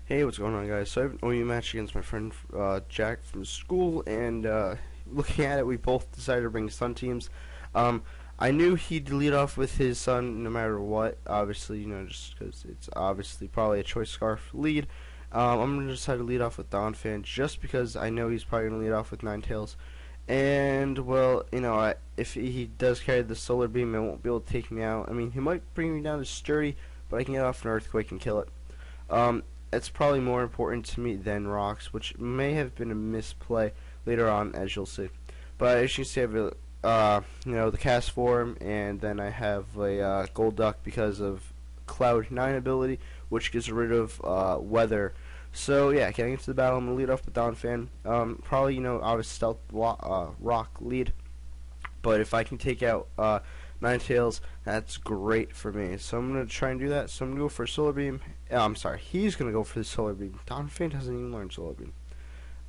Hey, what's going on, guys? So I have an OU match against my friend Jack from school, and looking at it, we both decided to bring Sun teams. Um, I knew he'd lead off with his Sun no matter what, obviously, just because it's obviously probably a choice scarf lead. I'm going to decide to lead off with Donphan just because I know he's probably going to lead off with Ninetales. And, well, if he does carry the Solar Beam, it won't be able to take me out. I mean, he might bring me down to Sturdy, but I can get off an Earthquake and kill it. It's probably more important to me than rocks, which may have been a misplay later on, as you'll see. But as you see, I have the cast form, and then I have a gold duck because of Cloud 9 ability, which gets rid of weather. So yeah, getting into the battle, I'm gonna lead off with Donphan. Probably obviously stealth rock lead, but if I can take out Ninetales, that's great for me. So I'm going to try and do that. So I'm going to go for Solar Beam. I'm sorry, he's going to go for the Solar Beam. Donphan hasn't even learned Solar Beam.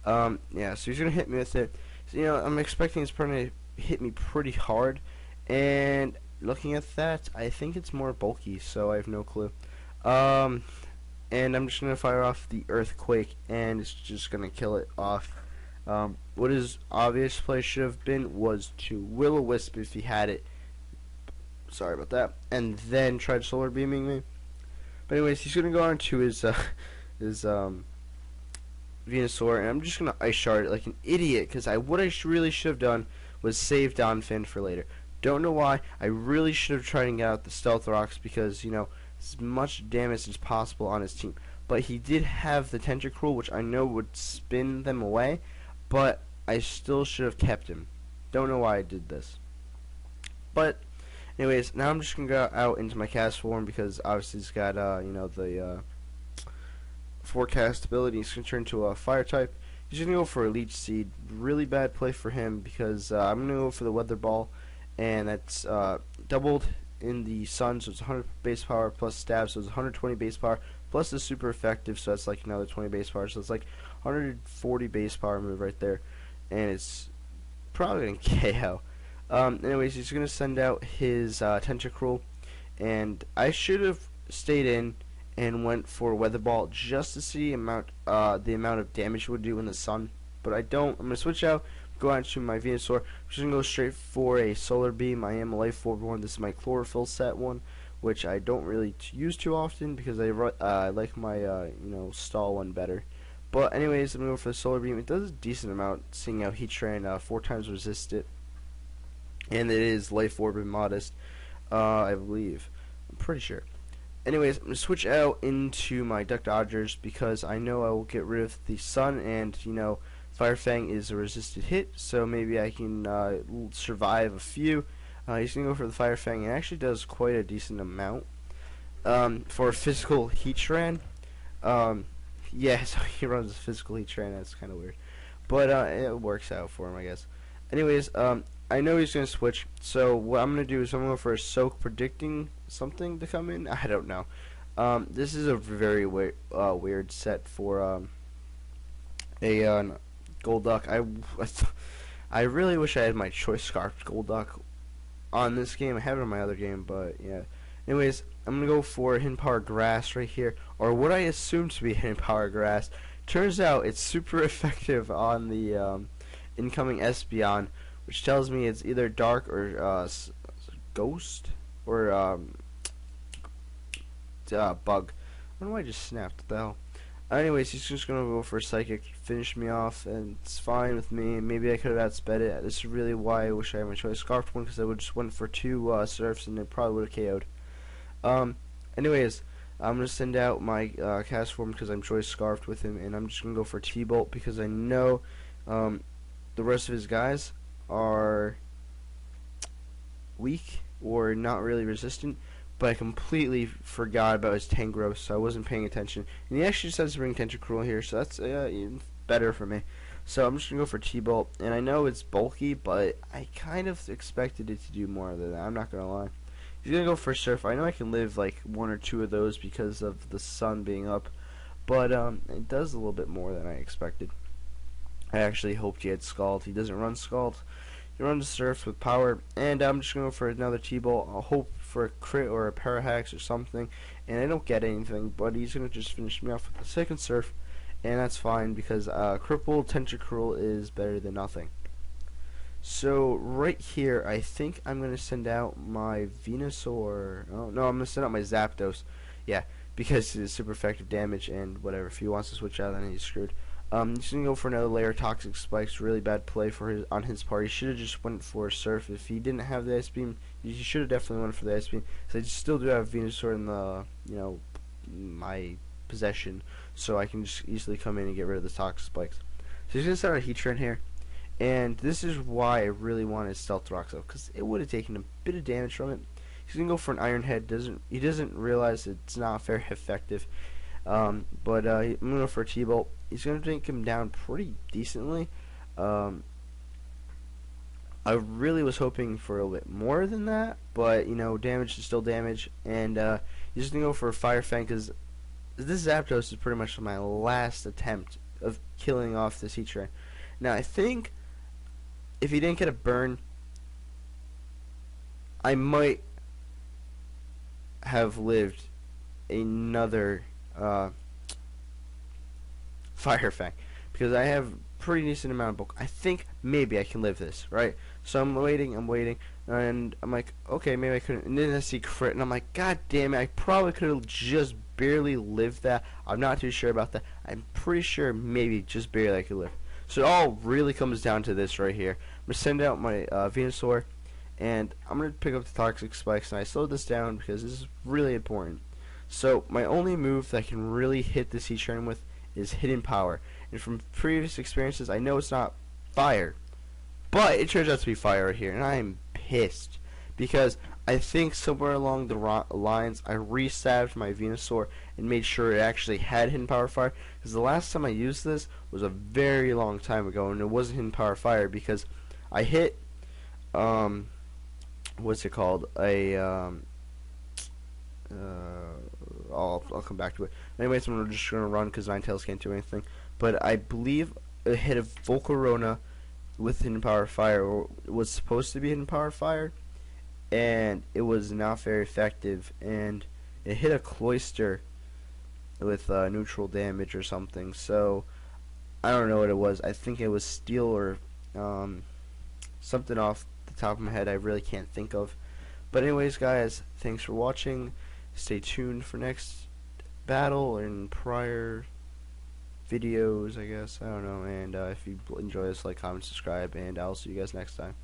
Yeah, so he's going to hit me with it. So, I'm expecting his partner to hit me pretty hard. And looking at that, I think it's more bulky, so I have no clue. And I'm just going to fire off the Earthquake, and it's just going to kill it off. What his obvious play should have been was to Will-O-Wisp if he had it. Sorry about that. And then tried solar beaming me. But anyways, he's gonna go on to his Venusaur, and I'm just gonna Ice Shard it like an idiot, because what I really should have done was save Donphan for later. Don't know why. I really should have tried and get out the Stealth Rocks, because as much damage as possible on his team. But he did have the Tentacruel, which I know would spin them away, but I still should have kept him. Don't know why I did this. But anyways, now I'm just gonna go out into my cast form, because obviously he's got the forecast ability. He's gonna turn to a fire type. He's gonna go for a Leech Seed. Really bad play for him, because I'm gonna go for the Weather Ball, and that's doubled in the Sun, so it's 100 base power plus stab, so it's 120 base power plus the super effective, so that's like another 20 base power, so it's like 140 base power move right there, and it's probably gonna KO. Anyways, he's gonna send out his Tentacruel, and I should have stayed in and went for Weather Ball just to see the amount of damage it would do in the Sun, but I don't. I'm gonna switch out, go out to my Venusaur. I'm just gonna go straight for a Solar Beam. I am a Life Orb one. This is my Chlorophyll set one, which I don't really use too often, because I like my stall one better. But anyways, I'm gonna go for the Solar Beam. It does a decent amount, seeing how Heatran 4 times resisted. And it is Life Orb and Modest, I believe. I'm pretty sure. Anyways, I'm going to switch out into my Duck Dodgers, because I know I will get rid of the Sun, and, Fire Fang is a resisted hit, so maybe I can survive a few. He's going to go for the Fire Fang, and it actually does quite a decent amount. For a physical Heatran, yeah, so he runs a physical Heatran, that's kind of weird. But it works out for him, I guess. Anyways, I know he's going to switch, so what I'm going to do is I'm going to go for a Soak, predicting something to come in. I don't know. This is a very weird set for a Golduck. I really wish I had my Choice Scarf Golduck on this game. I have it on my other game, but yeah. Anyways, I'm going to go for Hidden Power Grass right here, or what I assume to be Hidden Power Grass. Turns out it's super effective on the incoming Espeon, which tells me it's either Dark or Ghost or Bug. I don't know why I just snapped. What the hell? Anyways, he's just gonna go for a Psychic, finish me off, and it's fine with me. Maybe I could have outsped it. This is really why I wish I had my Choice Scarfed one, because I would just went for 2 Surfs and it probably would have KO'd. Anyways, I'm gonna send out my cast form, because I'm Choice Scarfed with him, and I'm just gonna go for T-Bolt, because I know the rest of his guys are weak or not really resistant, but I completely forgot about his Tangrowth, so I wasn't paying attention. And he actually decides to bring Tentacruel here, so that's even better for me. So I'm just going to go for T-Bolt, and I know it's bulky, but I kind of expected it to do more than that, I'm not going to lie. He's going to go for Surf. I know I can live like 1 or 2 of those because of the Sun being up, but it does a little bit more than I expected. I actually hoped he had Scald. He doesn't run Scald. He runs Surf with power, and I'm just going to go for another T-Bolt. I'll hope for a crit or a Parahax or something, and I don't get anything, but he's gonna just finish me off with the second surf, and that's fine because crippled tentacruel is better than nothing. So right here, I think I'm gonna send out my Venusaur. Oh no, I'm gonna send out my Zapdos. Yeah, because it's super effective damage and whatever. If he wants to switch out, then he's screwed. He's gonna go for another layer of Toxic Spikes. Really bad play for his on his part. He should have just went for a Surf. If he didn't have the Ice Beam, he should have definitely went for the Ice Beam. So I still do have Venusaur in the my possession, so I can just easily come in and get rid of the Toxic Spikes. So he's gonna start a Heatran here. And this is why I really wanted Stealth Rocks up, because it would have taken a bit of damage from it. He's gonna go for an Iron Head. He doesn't realize it's not very effective. I'm gonna go for a T-Bolt. He's gonna take him down pretty decently. I really was hoping for a little bit more than that, but damage is still damage. And he's just gonna go for a Fire Fang, because this Zapdos is pretty much my last attempt of killing off this Heatran. Now I think if he didn't get a burn, I might have lived another Fire Fang, because I have pretty decent amount of bulk. I think maybe I can live this, right? So I'm waiting, and I'm like, okay, maybe I couldn't. And then I see crit, and I'm like, god damn it, I probably could have just barely lived that. I'm not too sure about that. I'm pretty sure maybe just barely I could live. So it all really comes down to this right here. I'm going to send out my Venusaur, and I'm going to pick up the Toxic Spikes, and I slowed this down because this is really important. So my only move that I can really hit this Heatran with is Hidden Power. And from previous experiences, I know it's not fire, but it turns out to be fire right here, and I am pissed. Because I think somewhere along the lines, I resalved my Venusaur and made sure it actually had Hidden Power Fire. Because the last time I used this was a very long time ago, and it wasn't Hidden Power Fire because I hit, what's it called? I'll come back to it. Anyways, I'm just gonna run because Ninetales can't do anything. But I believe it hit a Volcarona with Hidden Power Fire, or it was supposed to be Hidden Power Fire, and it was not very effective, and it hit a Cloyster with neutral damage or something. So I don't know what it was. I think it was Steel or something off the top of my head I really can't think of. But anyways, guys, thanks for watching. Stay tuned for next battle and prior videos, I guess. I don't know. And if you enjoy this, like, comment, subscribe, and I'll see you guys next time.